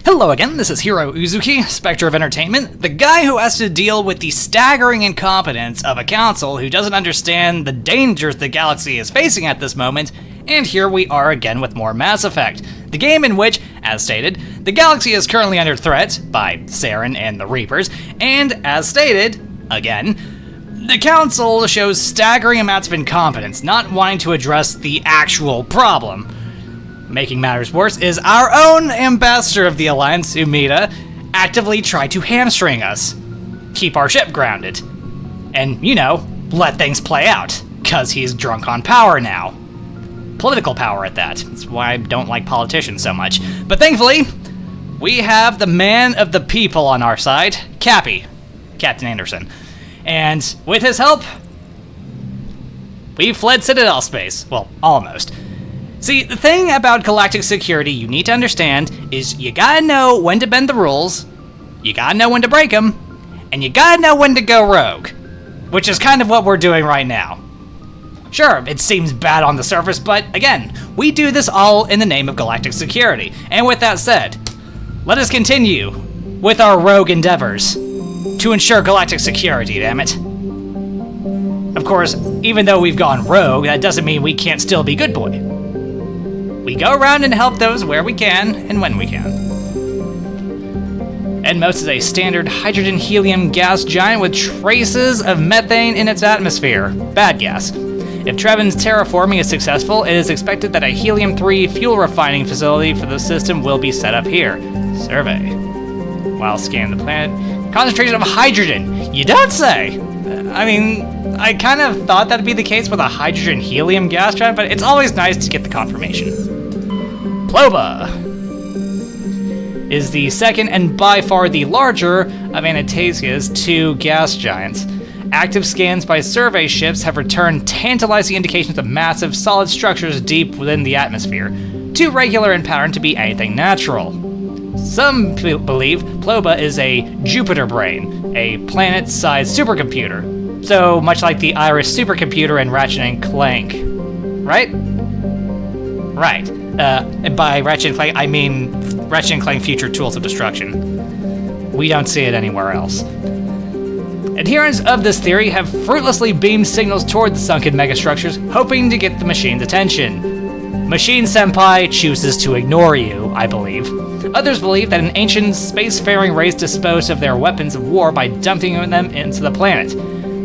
Hello again, this is Heero Uzuki, Spectre of Entertainment, the guy who has to deal with the staggering incompetence of a council who doesn't understand the dangers the galaxy is facing at this moment, and here we are again with more Mass Effect, the game in which, as stated, the galaxy is currently under threat by Saren and the Reapers, and as stated, again, the council shows staggering amounts of incompetence, not wanting to address the actual problem. Making matters worse is our own ambassador of the Alliance, Umida, actively tried to hamstring us, keep our ship grounded, and, you know, let things play out, cause he's drunk on power now. Political power at that. That's why I don't like politicians so much. But thankfully, we have the man of the people on our side, Captain Anderson. And with his help, we fled Citadel space. Well, almost. See, the thing about galactic security you need to understand is you gotta know when to bend the rules, you gotta know when to break them, and you gotta know when to go rogue. Which is kind of what we're doing right now. Sure, it seems bad on the surface, but again, we do this all in the name of galactic security. And with that said, let us continue with our rogue endeavors to ensure galactic security, damn it. Of course, even though we've gone rogue, that doesn't mean we can't still be good boy. We go around and help those where we can and when we can. Edmos is a standard hydrogen-helium gas giant with traces of methane in its atmosphere. Bad gas. If Trevin's terraforming is successful, it is expected that a helium-3 fuel refining facility for the system will be set up here. Survey. While scanning the planet, concentration of hydrogen. You don't say! I mean, I kind of thought that'd be the case with a hydrogen-helium gas giant, but it's always nice to get the confirmation. Ploba is the second and by far the larger of Anatasia's two gas giants. Active scans by survey ships have returned tantalizing indications of massive solid structures deep within the atmosphere, too regular in pattern to be anything natural. Some believe Ploba is a Jupiter brain, a planet-sized supercomputer, so much like the Iris supercomputer in Ratchet & Clank. Right? Right. And by Ratchet & Clank, I mean Ratchet & Clank Future Tools of Destruction. We don't see it anywhere else. Adherents of this theory have fruitlessly beamed signals toward the sunken megastructures, hoping to get the machine's attention. Machine Senpai chooses to ignore you, I believe. Others believe that an ancient spacefaring race disposed of their weapons of war by dumping them into the planet.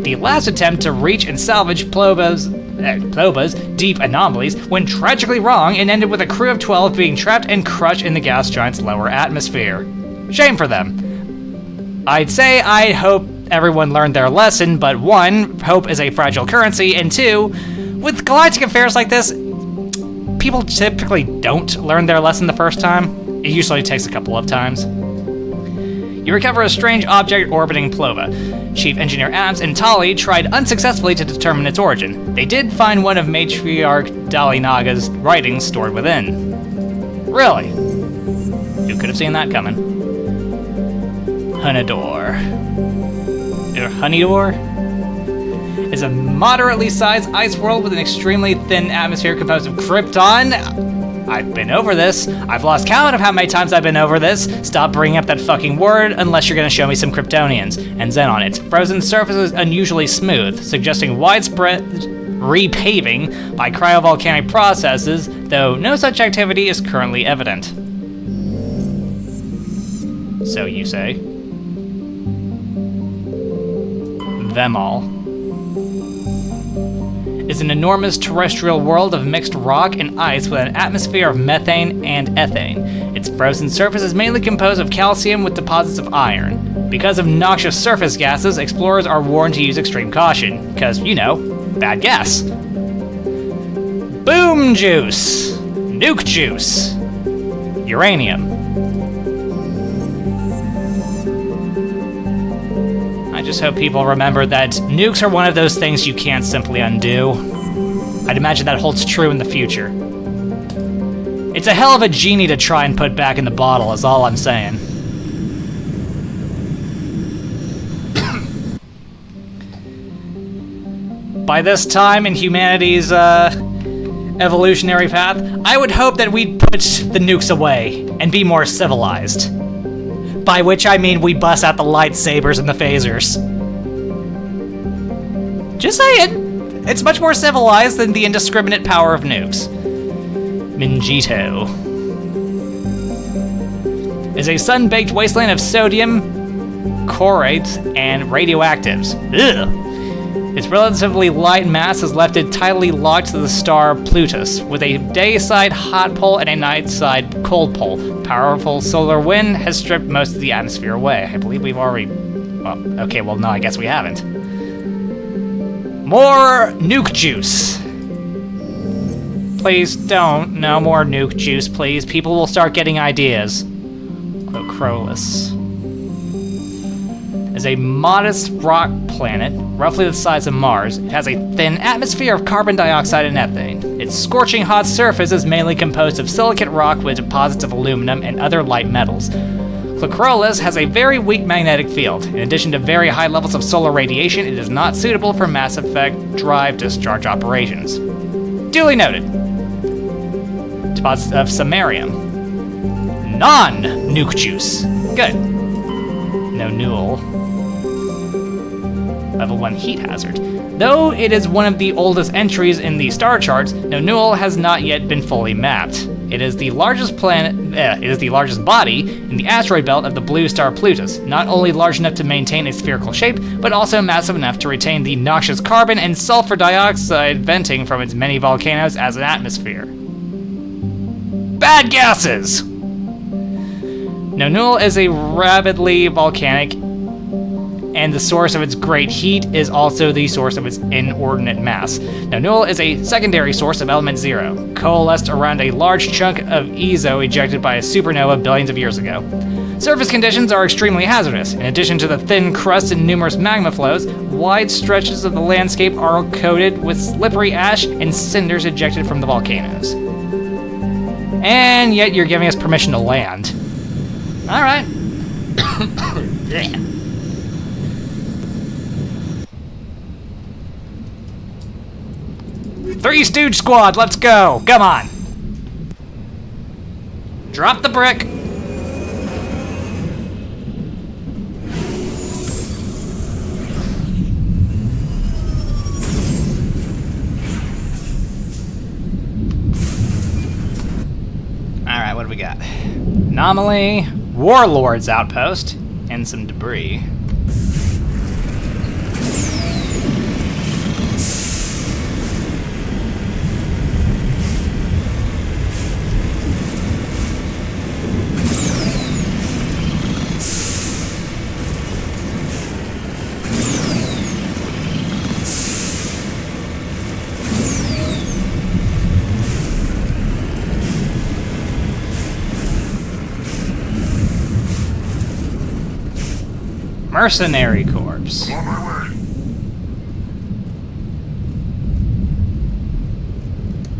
The last attempt to reach and salvage Ploba's deep anomalies went tragically wrong and ended with a crew of 12 being trapped and crushed in the gas giant's lower atmosphere. Shame for them. I'd say I hope everyone learned their lesson, but one, hope is a fragile currency, and two, with galactic affairs like this, people typically don't learn their lesson the first time. It usually takes a couple of times. You recover a strange object orbiting Ploba. Chief Engineer Adams and Tali tried unsuccessfully to determine its origin. They did find one of Matriarch Dalinaga's writings stored within. Really? Who could have seen that coming? Honeydor is a moderately sized ice world with an extremely thin atmosphere composed of Krypton. I've been over this. I've lost count of how many times I've been over this. Stop bringing up that fucking word unless you're gonna show me some Kryptonians. And Xenon, its frozen surface is unusually smooth, suggesting widespread repaving by cryovolcanic processes, though no such activity is currently evident. So you say. Vemol is an enormous terrestrial world of mixed rock and ice with an atmosphere of methane and ethane. Its frozen surface is mainly composed of calcium with deposits of iron. Because of noxious surface gases, explorers are warned to use extreme caution, because, you know, bad gas. Boom juice, nuke juice, uranium. I just hope people remember that nukes are one of those things you can't simply undo. I'd imagine that holds true in the future. It's a hell of a genie to try and put back in the bottle, is all I'm saying. By this time in humanity's evolutionary path, I would hope that we'd put the nukes away and be more civilized. By which I mean we bust out the lightsabers and the phasers. Just saying, it's much more civilized than the indiscriminate power of nukes. Mingito is a sun-baked wasteland of sodium, chlorates, and radioactives. Ugh. Its relatively light mass has left it tightly locked to the star Plutus, with a day-side hot pole and a night-side cold pole. Powerful solar wind has stripped most of the atmosphere away. I believe we've already... Well, okay, well, no, I guess we haven't. More nuke juice. Please don't. No more nuke juice, please. People will start getting ideas. Crowless is a modest rock planet, roughly the size of Mars. It has a thin atmosphere of carbon dioxide and ethane. Its scorching hot surface is mainly composed of silicate rock with deposits of aluminum and other light metals. Clocrolus has a very weak magnetic field. In addition to very high levels of solar radiation, it is not suitable for Mass Effect drive discharge operations. Duly noted. Deposits of samarium. Non-nuke juice. Good. No Newell. Level 1 heat hazard. Though it is one of the oldest entries in the star charts, No Newell has not yet been fully mapped. It is the largest body in the asteroid belt of the blue star Plutus, not only large enough to maintain a spherical shape, but also massive enough to retain the noxious carbon and sulfur dioxide venting from its many volcanoes as an atmosphere. Bad gases! No Newell is a rapidly volcanic, and the source of its great heat is also the source of its inordinate mass. No Newell is a secondary source of element zero, coalesced around a large chunk of Ezo ejected by a supernova billions of years ago. Surface conditions are extremely hazardous. In addition to the thin crust and numerous magma flows, wide stretches of the landscape are coated with slippery ash and cinders ejected from the volcanoes. And yet you're giving us permission to land. All right. Three Stooge Squad, let's go. Come on. Drop the brick. All right, what do we got? Anomaly, Warlord's outpost, and some debris. Mercenary Corps. On my way.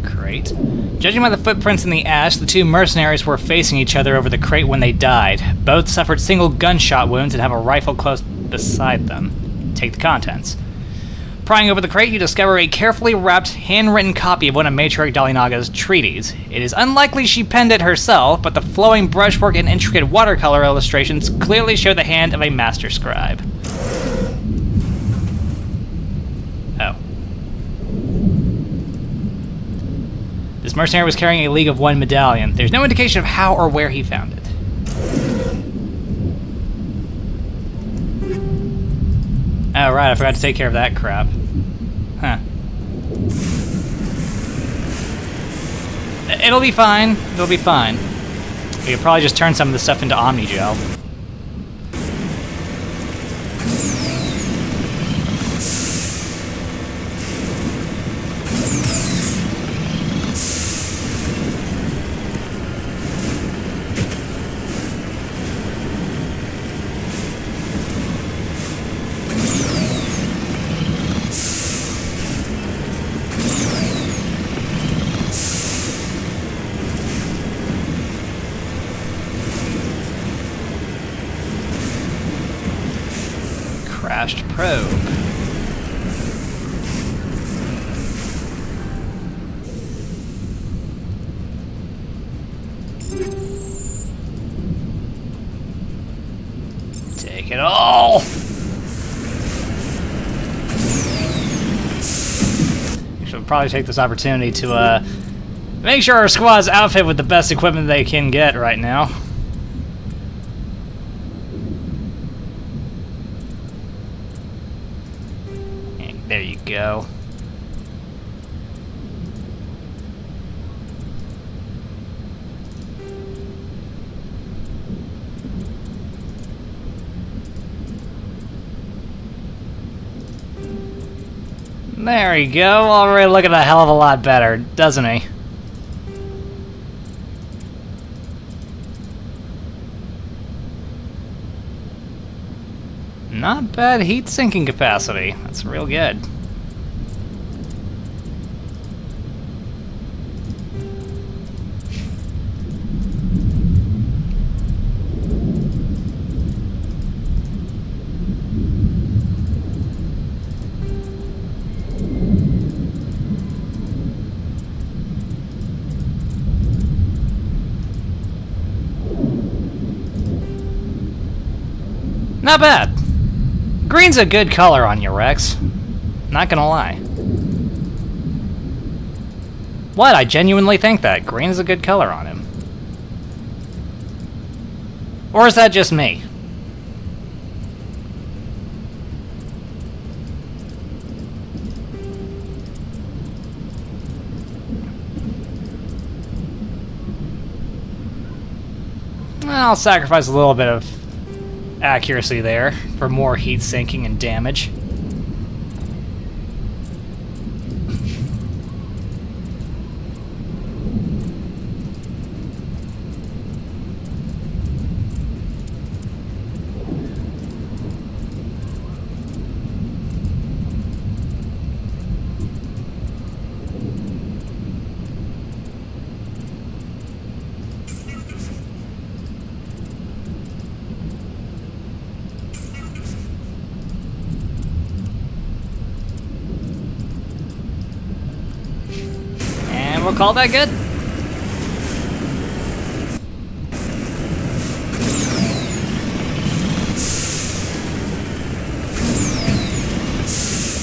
Crate. Judging by the footprints in the ash, the two mercenaries were facing each other over the crate when they died. Both suffered single gunshot wounds and have a rifle close beside them. Take the contents. Prying over the crate, you discover a carefully wrapped, handwritten copy of one of Matriarch Dalinaga's treaties. It is unlikely she penned it herself, but the flowing brushwork and intricate watercolor illustrations clearly show the hand of a master scribe. Oh. This mercenary was carrying a League of One medallion. There's no indication of how or where he found it. Oh, right, I forgot to take care of that crap. Huh. It'll be fine. It'll be fine. We could probably just turn some of this stuff into Omnigel. Crashed probe. take it all! Should probably take this opportunity to make sure our squad's outfit with the best equipment they can get right now. And there you go. There you go, already looking a hell of a lot better, doesn't he? Not bad heat sinking capacity, that's real good. Not bad. Green's a good color on you, Rex. Not gonna lie. What? I genuinely think that. Green is a good color on him. Or is that just me? I'll sacrifice a little bit of accuracy there for more heat sinking and damage. We'll call that good.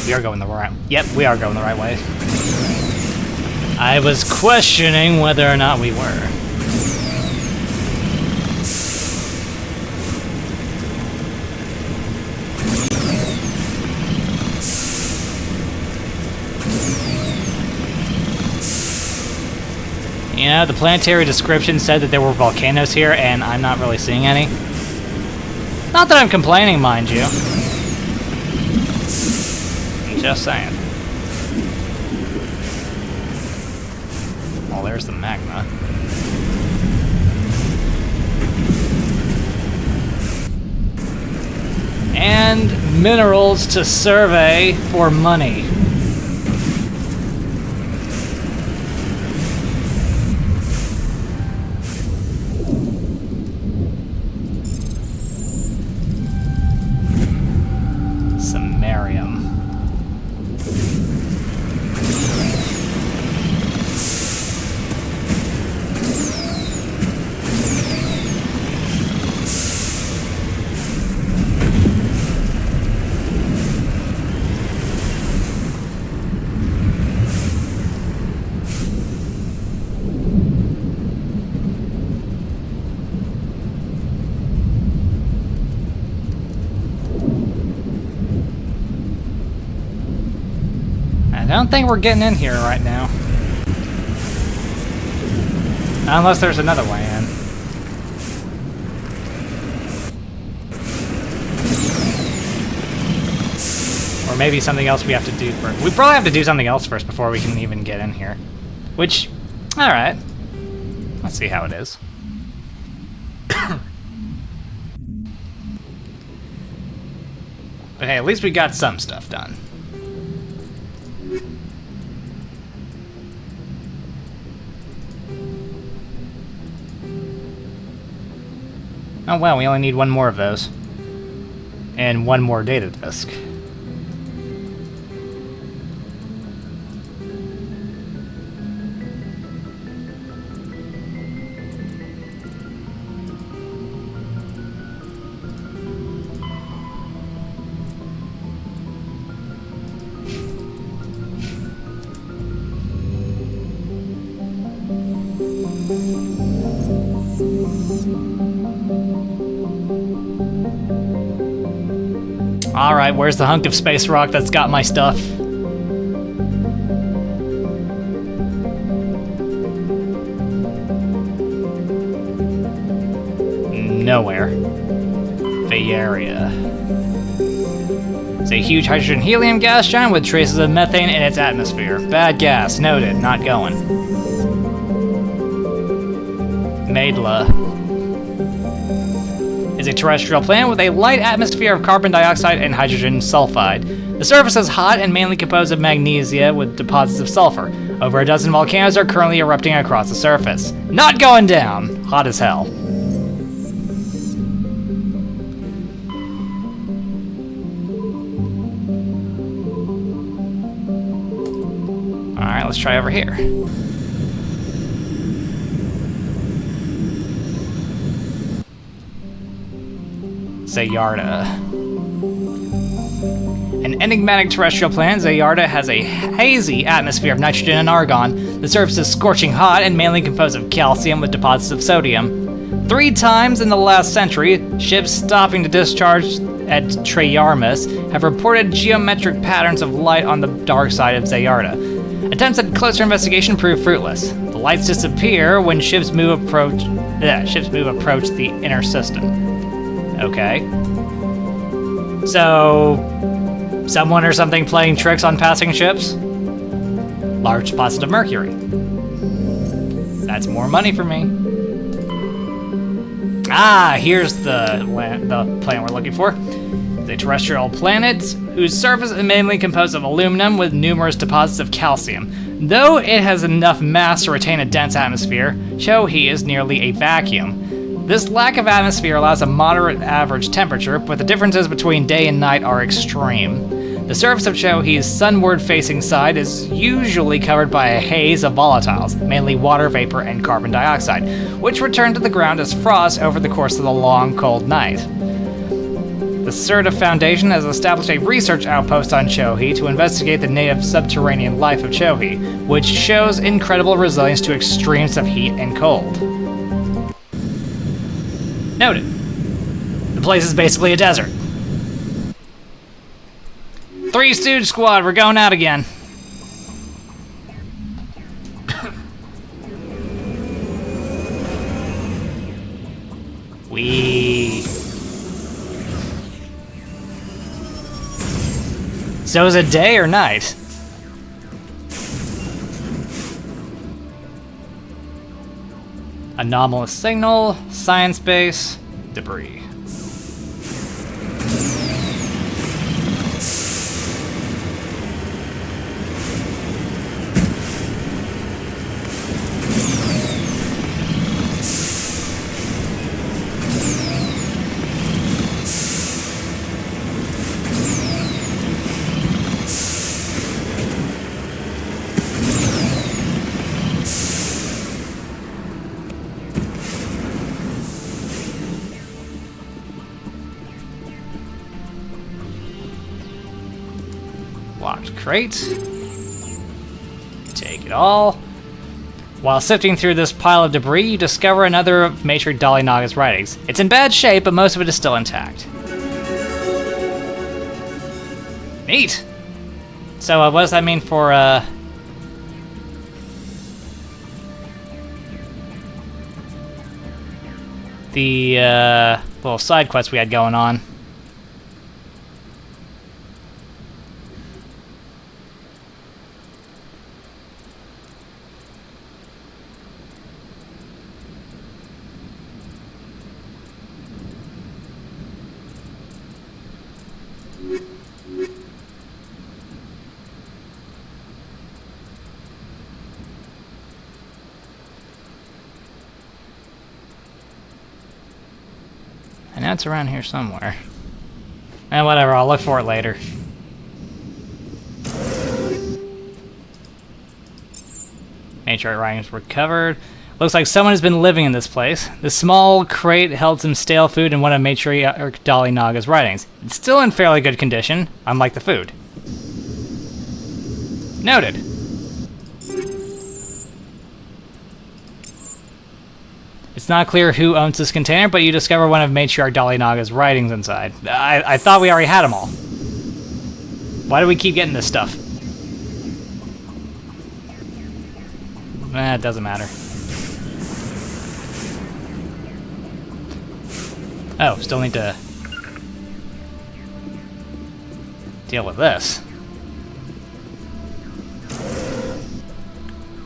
We are going the right. Yep, we are going the right way. I was questioning whether or not we were. You know, the planetary description said that there were volcanoes here, and I'm not really seeing any. Not that I'm complaining, mind you. I'm just saying. Well, there's the magma. And minerals to survey for money. I don't think we're getting in here right now. Unless there's another way in. Or maybe something else we have to do first. We probably have to do something else first before we can even get in here. Which, alright. Let's see how it is. But hey, at least we got some stuff done. Oh wow, we only need one more of those. And one more data disk. Alright, where's the hunk of space rock that's got my stuff? Nowhere. Area. It's a huge hydrogen helium gas giant with traces of methane in its atmosphere. Bad gas, noted, not going. Maedla is a terrestrial planet with a light atmosphere of carbon dioxide and hydrogen sulfide. The surface is hot and mainly composed of magnesia with deposits of sulfur. Over a dozen volcanoes are currently erupting across the surface. Not going down! Hot as hell. Alright, let's try over here. Zayarda. An enigmatic terrestrial planet, Zayarda has a hazy atmosphere of nitrogen and argon. The surface is scorching hot and mainly composed of calcium with deposits of sodium. 3 times in the last century, ships stopping to discharge at Treyarmus have reported geometric patterns of light on the dark side of Zayarda. Attempts at closer investigation prove fruitless. The lights disappear when ships move approach the inner system. Okay. So, someone or something playing tricks on passing ships? Large deposit of mercury. That's more money for me. Ah, here's the planet we're looking for. It's a terrestrial planet whose surface is mainly composed of aluminum with numerous deposits of calcium. Though it has enough mass to retain a dense atmosphere, Chohe is nearly a vacuum. This lack of atmosphere allows a moderate average temperature, but the differences between day and night are extreme. The surface of Chohe's sunward-facing side is usually covered by a haze of volatiles, mainly water vapor and carbon dioxide, which return to the ground as frost over the course of the long, cold night. The Serta Foundation has established a research outpost on Chohe to investigate the native subterranean life of Chohe, which shows incredible resilience to extremes of heat and cold. Noted. The place is basically a desert. 3 Stooge Squad, we're going out again. So is it day or night? Anomalous signal, science base, debris. Locked crate. Take it all. While sifting through this pile of debris, you discover another of Matron Dalinaga's writings. It's in bad shape, but most of it is still intact. Neat! So, what does that mean for, the, little side quest we had going on? And that's around here somewhere. And whatever, I'll look for it later. Matriarch writings were covered. Looks like someone has been living in this place. The small crate held some stale food in one of Matriarch Dalinaga's writings. It's still in fairly good condition, unlike the food. Noted. It's It's not clear who owns this container, but you discover one of Matriarch Dalinaga's writings inside. I thought we already had them all. Why do we keep getting this stuff? It doesn't matter. Oh, still need to deal with this.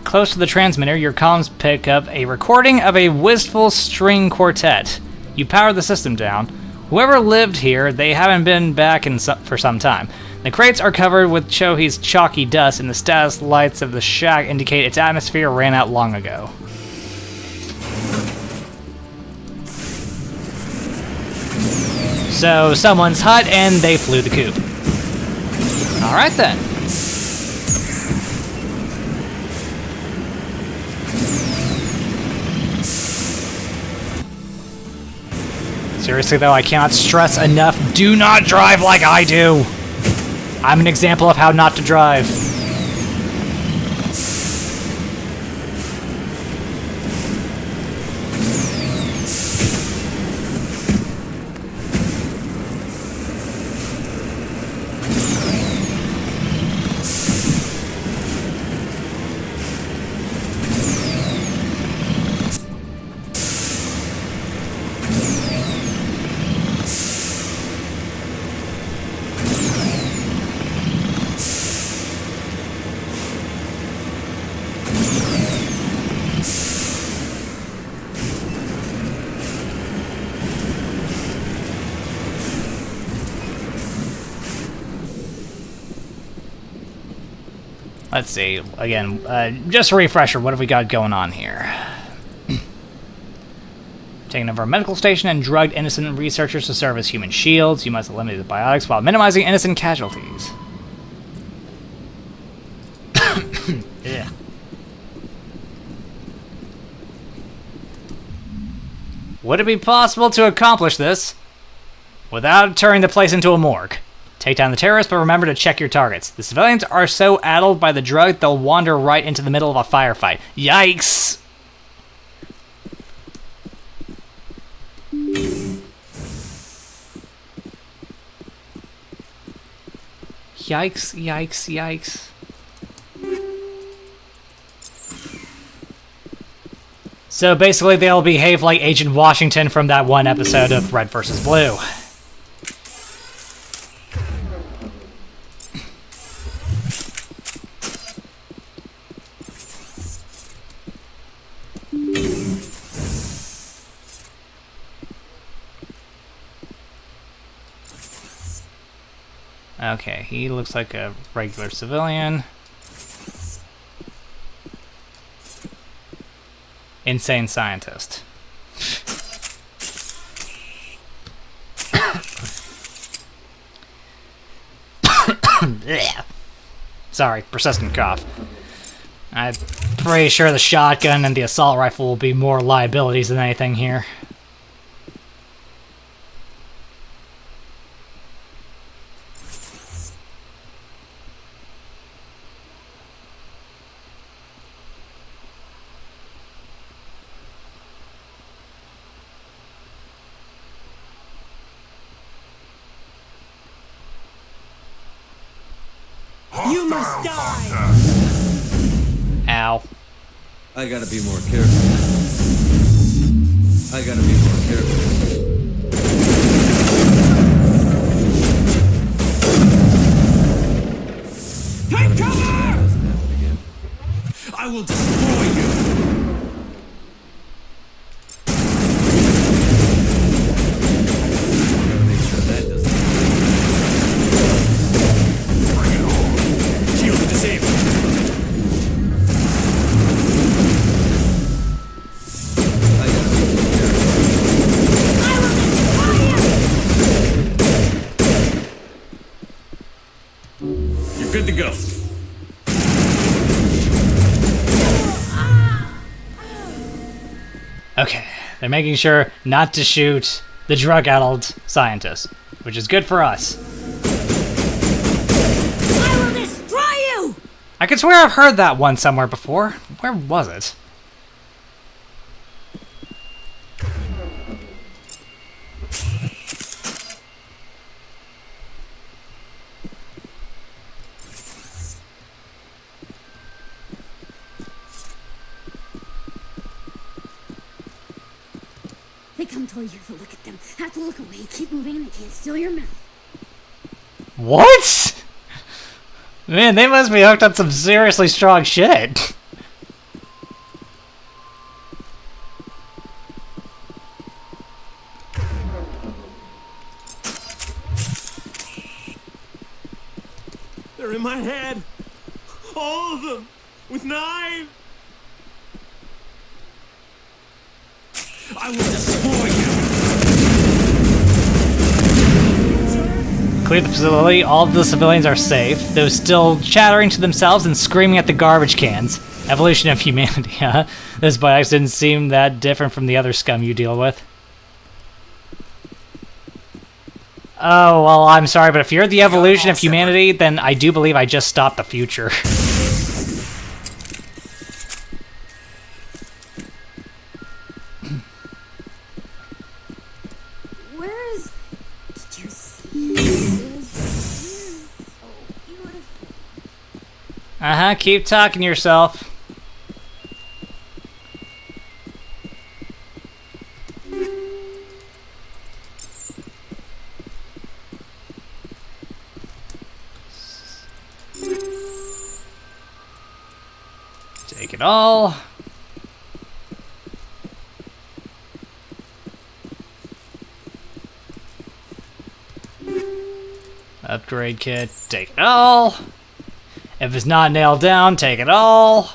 Close to the transmitter, your comms pick up a recording of a wistful string quartet. You power the system down. Whoever lived here, they haven't been back for some time. The crates are covered with Chohe's chalky dust, and the status lights of the shack indicate its atmosphere ran out long ago. So, someone's hut, and they flew the coop. Alright then. Seriously though, I cannot stress enough, do not drive like I do! I'm an example of how not to drive. Let's see, again, just a refresher, what have we got going on here? Taking over a medical station and drugged innocent researchers to serve as human shields. You must eliminate the biotics while minimizing innocent casualties. Yeah. Would it be possible to accomplish this without turning the place into a morgue? Take down the terrorists, but remember to check your targets. The civilians are so addled by the drug, they'll wander right into the middle of a firefight. Yikes! Yikes, yikes, yikes. So basically they'll behave like Agent Washington from that one episode of Red vs. Blue. Okay, he looks like a regular civilian. Insane scientist. Sorry, persistent cough. I'm pretty sure the shotgun and the assault rifle will be more liabilities than anything here. You must die! Ow. I gotta be more careful. I gotta be more careful. Take cover! I will destroy you! Gotta make sure that doesn't Bring it on! Shields disabled! I gotta be more careful. I will destroy you! You're good to go. Okay, they're making sure not to shoot the drug-addled scientist, which is good for us. I will destroy you! I could swear I've heard that one somewhere before. Where was it? come closer to look at them. Have to look away. Keep moving and they can't steal your mouth. What? Man, they must be hooked on some seriously strong shit. They're in my head. All of them. With knives. I will destroy you. Clear the facility. All of the civilians are safe. Those still chattering to themselves and screaming at the garbage cans. Evolution of humanity, huh? This Biotecs didn't seem that different from the other scum you deal with. Oh, well, I'm sorry, but if you're the evolution of humanity, then I do believe I just stopped the future. Where is... Did you see it? It was so beautiful. Uh-huh, keep talking to yourself. Take it all. Upgrade kit, take it all. If it's not nailed down, take it all.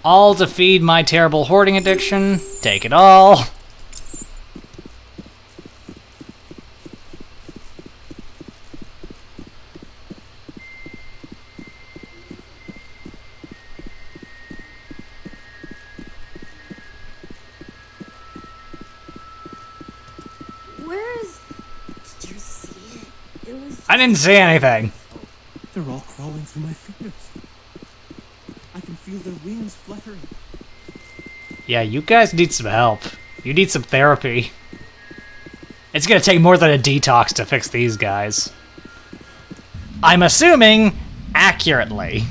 All to feed my terrible hoarding addiction, take it all. Where is... Did you see it? It was... I didn't see anything. They're all crawling through my fingers. I can feel their wings fluttering. Yeah, you guys need some help. You need some therapy. It's gonna take more than a detox to fix these guys. I'm assuming accurately.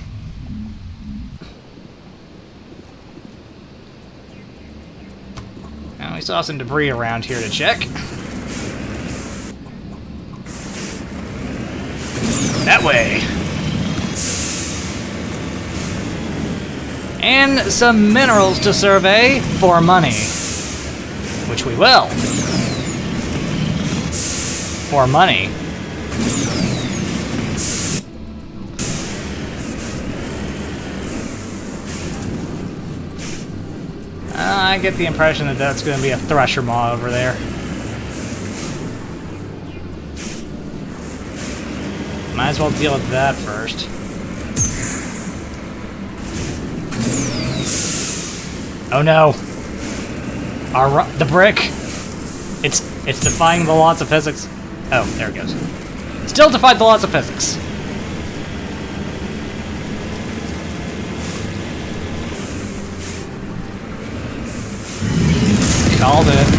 Now, we saw some debris around here to check. That way. And some minerals to survey for money. Which we will. For money. I get the impression that that's going to be a thresher maw over there. Might as well deal with that first. Oh no! The brick! It's defying the laws of physics. Oh, there it goes. Still defied the laws of physics. Called it.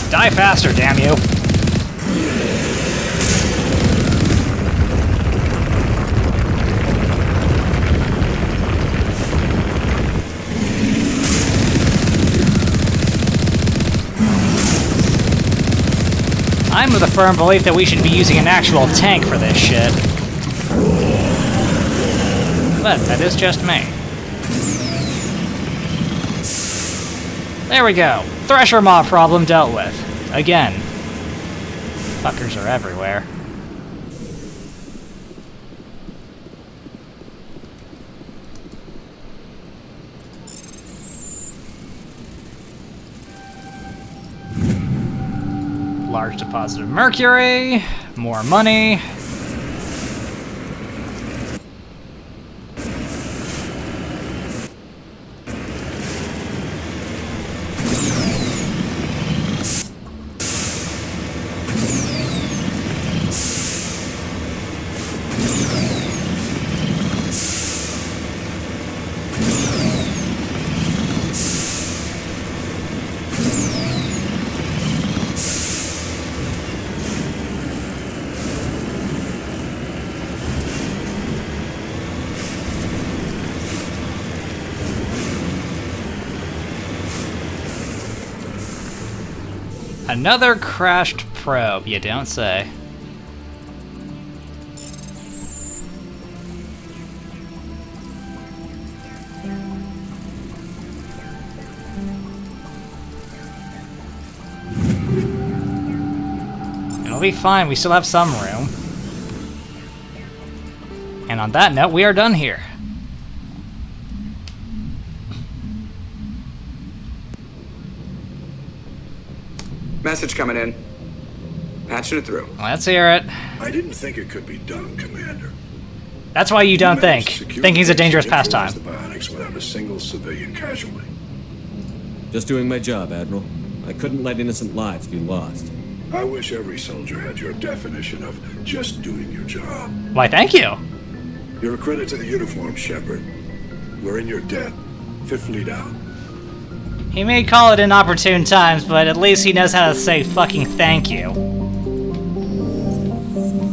Die faster, damn you. I'm of the firm belief that we should be using an actual tank for this shit. But that is just me. There we go. Thresher mob problem dealt with. Again. Fuckers are everywhere. Large deposit of mercury. More money. Another crashed probe, you don't say. It'll be fine, we still have some room. And on that note, we are done here. Message coming in. Patching it through. Let's hear it. I didn't think it could be done, Commander. That's why you don't think. Thinking's a dangerous pastime. The Biotecs without a single civilian casualty. Just doing my job, Admiral. I couldn't let innocent lives be lost. I wish every soldier had your definition of just doing your job. Why, thank you. You're a credit to the uniform, Shepard. We're in your debt. Fifth Fleet out. He may call it inopportune times, but at least he knows how to say fucking thank you.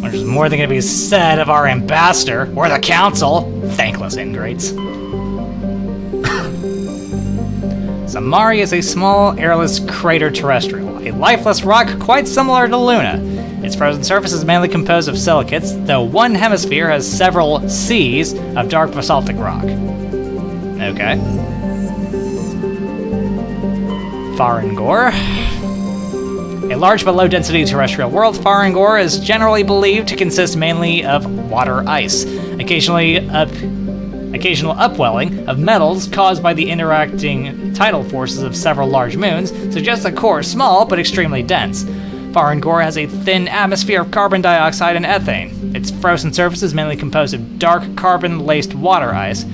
Which is more than gonna be said of our ambassador, or the council. Thankless ingrates. Samari is a small, airless crater terrestrial, a lifeless rock quite similar to Luna. Its frozen surface is mainly composed of silicates, though one hemisphere has several seas of dark basaltic rock. Okay. Farangor. A large but low-density terrestrial world, Farangor is generally believed to consist mainly of water ice, occasional upwelling of metals caused by the interacting tidal forces of several large moons suggests a core small but extremely dense. Farangor has a thin atmosphere of carbon dioxide and ethane. Its frozen surface is mainly composed of dark carbon-laced water ice.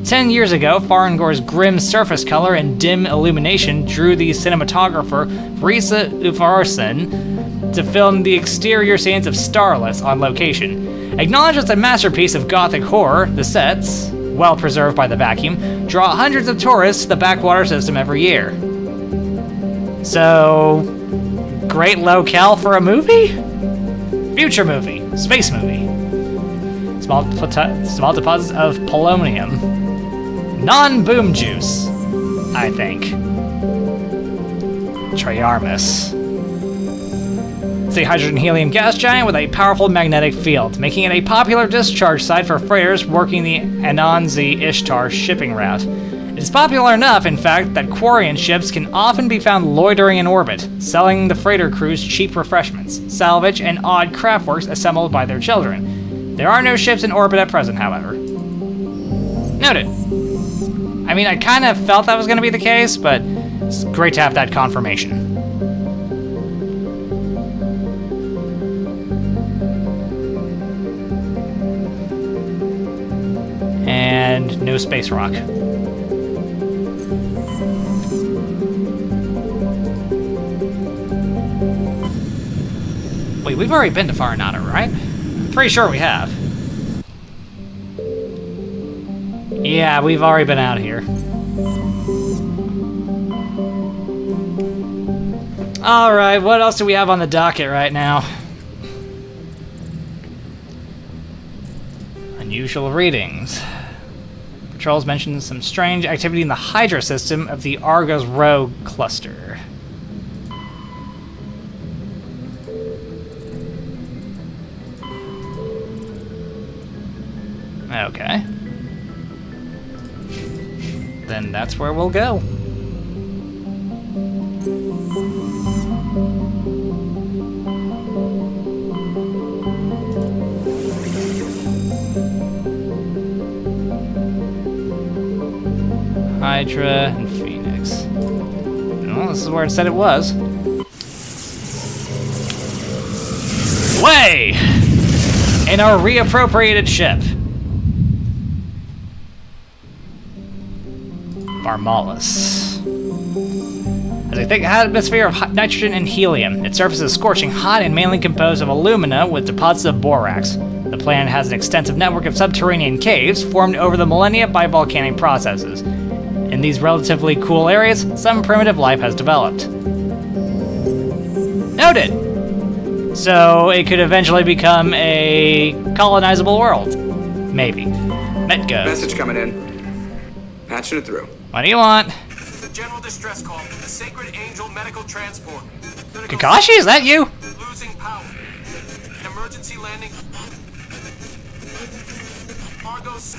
10 years ago, Farangor's grim surface color and dim illumination drew the cinematographer Risa Ufarsen to film the exterior scenes of Starless on location. Acknowledged as a masterpiece of gothic horror, the sets, well preserved by the vacuum, draw hundreds of tourists to the backwater system every year. So, great locale for a movie? Future movie, space movie. Small deposits of polonium. Non-boom juice, I think. Triarmus. It's a hydrogen-helium gas giant with a powerful magnetic field, making it a popular discharge site for freighters working the Anansi-Ishtar shipping route. It is popular enough, in fact, that Quarian ships can often be found loitering in orbit, selling the freighter crews cheap refreshments, salvage, and odd craftworks assembled by their children. There are no ships in orbit at present, however. Noted. I mean, I kind of felt that was going to be the case, but it's great to have that confirmation. And no space rock. Wait, we've already been to Faranata, right? Pretty sure we have. Yeah, we've already been out here. Alright, what else do we have on the docket right now? Unusual readings. Patrols mentioned some strange activity in the Hydra system of the Argos Rogue cluster. Okay. Then that's where we'll go. Hydra and Phoenix. Well, this is where it said it was. Way! In our reappropriated ship. Barmalis. Has a thick atmosphere of nitrogen and helium. Its surface is scorching hot and mainly composed of alumina with deposits of borax. The planet has an extensive network of subterranean caves formed over the millennia by volcanic processes. In these relatively cool areas, some primitive life has developed. Noted! So it could eventually become a colonizable world. Maybe. Metgos. Message coming in. Patching it through. What do you want? General distress call. The Sacred Angel medical transport. Kakashi, is that you? Losing power. Emergency landing. Argos.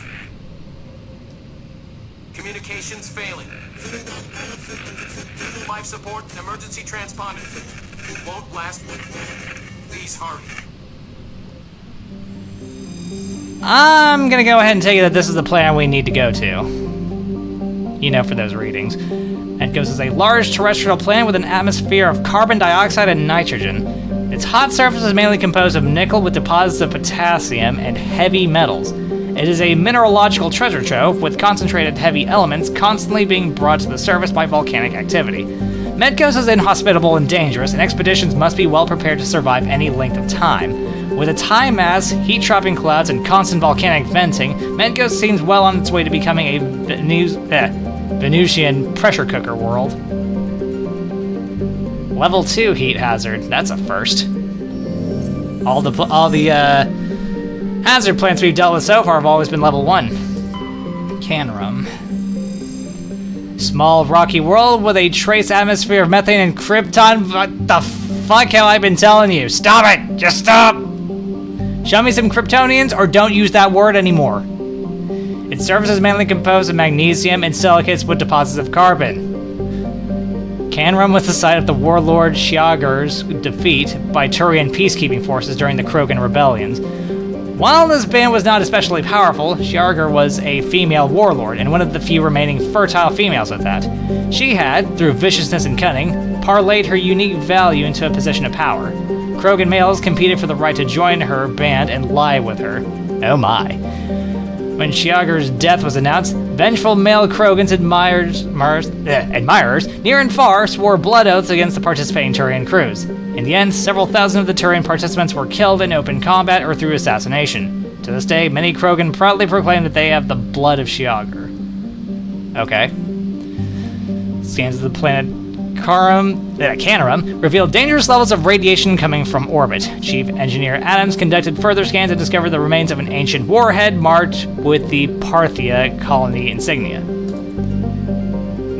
Communications failing. Life support. Emergency transponder. Won't last. Please hurry. I'm gonna go ahead and tell you that this is the planet we need to go to. You know, for those readings. Metgos is a large terrestrial planet with an atmosphere of carbon dioxide and nitrogen. Its hot surface is mainly composed of nickel with deposits of potassium and heavy metals. It is a mineralogical treasure trove with concentrated heavy elements constantly being brought to the surface by volcanic activity. Metgos is inhospitable and dangerous, and expeditions must be well prepared to survive any length of time. With its high mass, heat-trapping clouds, and constant volcanic venting, Metgos seems well on its way to becoming a Venusian pressure cooker world. Level 2 heat hazard. That's a first. All the hazard plants we've dealt with so far have always been level 1. Canrum. Small rocky world with a trace atmosphere of methane and krypton. What the fuck have I been telling you? Stop it! Just stop! Show me some Kryptonians or don't use that word anymore. Its surface is mainly composed of magnesium and silicates with deposits of carbon. Canrum was the site of the warlord Shiager's defeat by Turian peacekeeping forces during the Krogan rebellions. While this band was not especially powerful, Shiager was a female warlord and one of the few remaining fertile females at that. She had, through viciousness and cunning, parlayed her unique value into a position of power. Krogan males competed for the right to join her band and lie with her. Oh my. When Shiager's death was announced, vengeful male Krogans admirers near and far swore blood oaths against the participating Turian crews. In the end, several thousand of the Turian participants were killed in open combat or through assassination. To this day, many Krogan proudly proclaim that they have the blood of Shiager. Okay. Scans of the planet Canrum revealed dangerous levels of radiation coming from orbit. Chief Engineer Adams conducted further scans and discovered the remains of an ancient warhead marked with the Parthia colony insignia.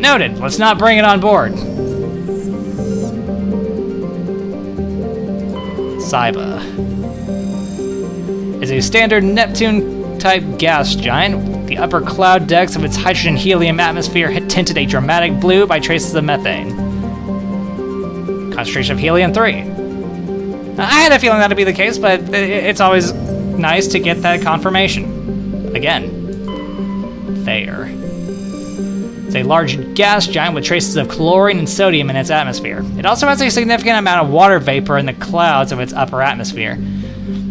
Noted. Let's not bring it on board. Saiba is a standard Neptune-type gas giant. The upper cloud decks of its hydrogen-helium atmosphere tinted a dramatic blue by traces of methane. Concentration of helium-3. I had a feeling that'd be the case, but it's always nice to get that confirmation. Again. Thayer. It's a large gas giant with traces of chlorine and sodium in its atmosphere. It also has a significant amount of water vapor in the clouds of its upper atmosphere.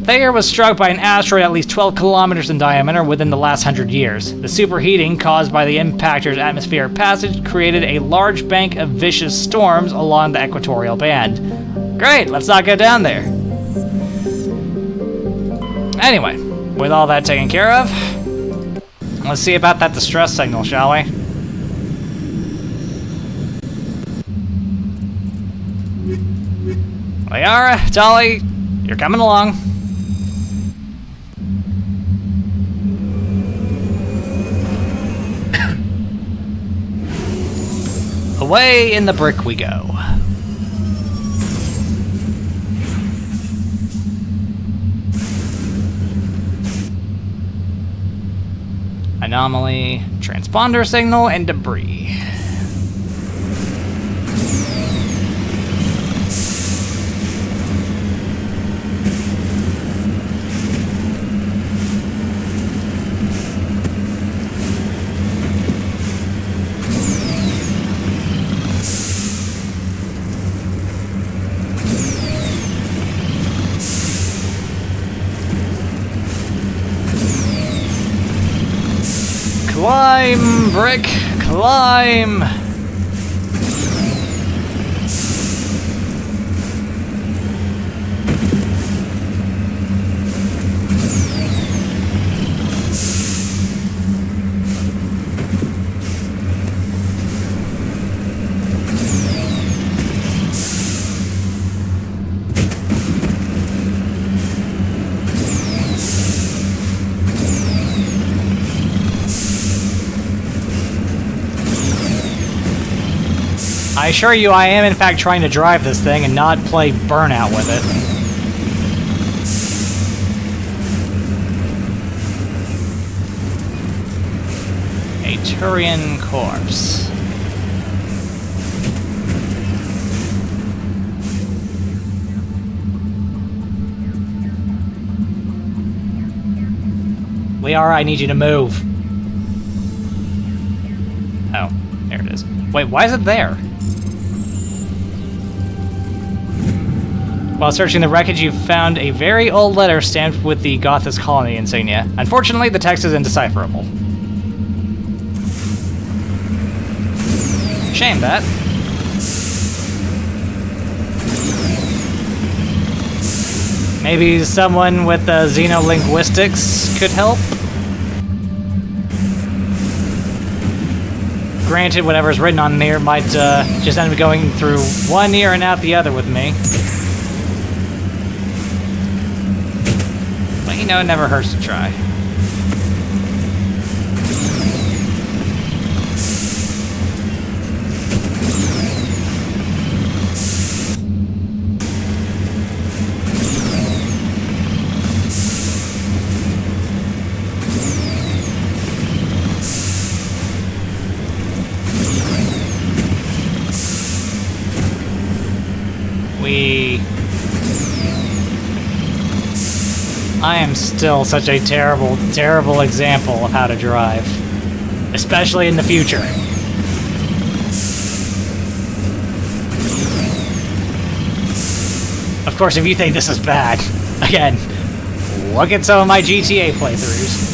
Thayer was struck by an asteroid at least 12 kilometers in diameter within the last 100 years. The superheating caused by the impactor's atmospheric passage created a large bank of vicious storms along the equatorial band. Great, let's not go down there. Anyway, with all that taken care of, let's see about that distress signal, shall we? Liara, Tali, you're coming along. Away in the brick we go. Anomaly, transponder signal, and debris. Climb, brick, climb! I assure you I am in fact trying to drive this thing and not play Burnout with it. A Turian corpse. Liara, I need you to move. Oh, there it is. Wait, why is it there? While searching the wreckage, you found a very old letter stamped with the Gothis colony insignia. Unfortunately, the text is indecipherable. Shame that. Maybe someone with xenolinguistics could help? Granted, whatever's written on there might just end up going through one ear and out the other with me. But you know, it never hurts to try. I am still such a terrible, terrible example of how to drive. Especially in the future. Of course, if you think this is bad, again, look at some of my GTA playthroughs.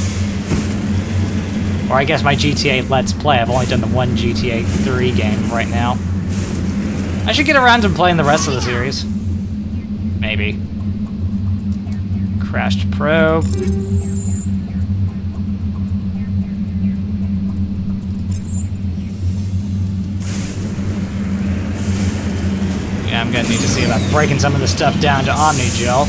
Or I guess my GTA Let's Play. I've only done the one GTA 3 game right now. I should get around to playing the rest of the series. Maybe. Crashed probe. Yeah, I'm gonna need to see about breaking some of the stuff down to Omnigel.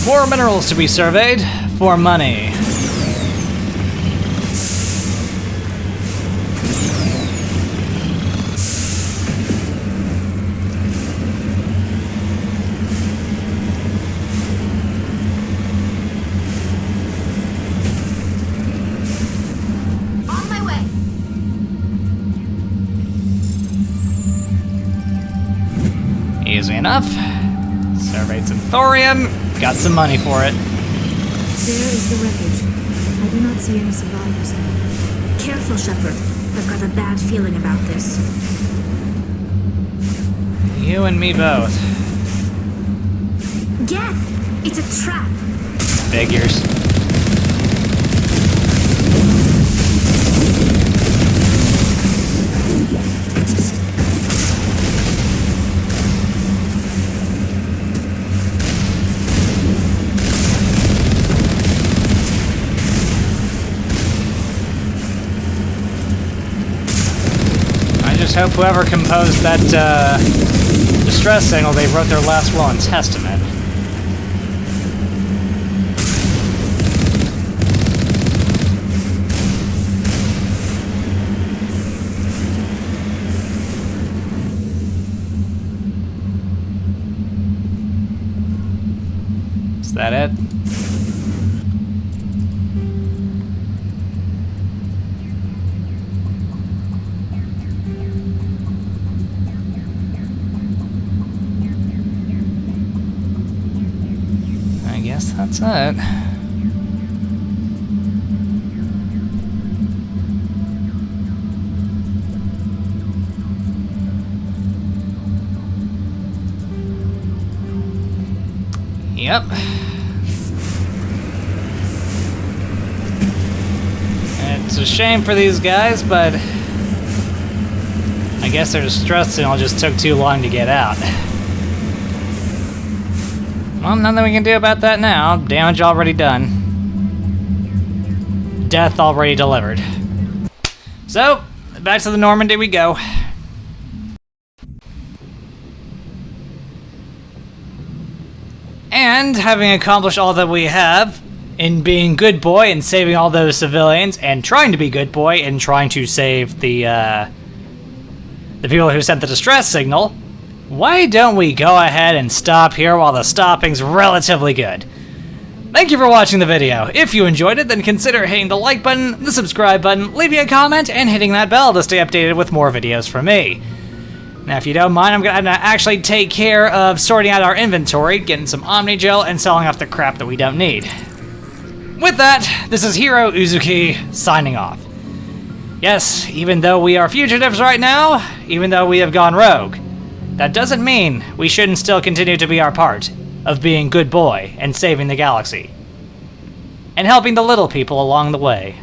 More minerals to be surveyed for money. On my way. Easy enough. Surveyed some thorium. Got some money for it. There is the wreckage. I do not see any survivors. Careful, Shepard. I've got a bad feeling about this. You and me both. Geth! It's a trap! Figures. Hope whoever composed that distress signal, they wrote their last will and testament. Is that it? That's it. Yep. It's a shame for these guys, but I guess their distress signal just took too long to get out. Well, nothing we can do about that now. Damage already done. Death already delivered. So, back to the Normandy we go. And having accomplished all that we have in being good boy and saving all those civilians, and trying to be good boy and trying to save the people who sent the distress signal, why don't we go ahead and stop here while the stopping's relatively good? Thank you for watching the video. If you enjoyed it, then consider hitting the like button, the subscribe button, leaving a comment, and hitting that bell to stay updated with more videos from me. Now, if you don't mind, I'm going to actually take care of sorting out our inventory, getting some Omnigel, and selling off the crap that we don't need. With that, this is Heero Uzuki, signing off. Yes, even though we are fugitives right now, even though we have gone rogue, that doesn't mean we shouldn't still continue to be our part of being good boy and saving the galaxy. And helping the little people along the way.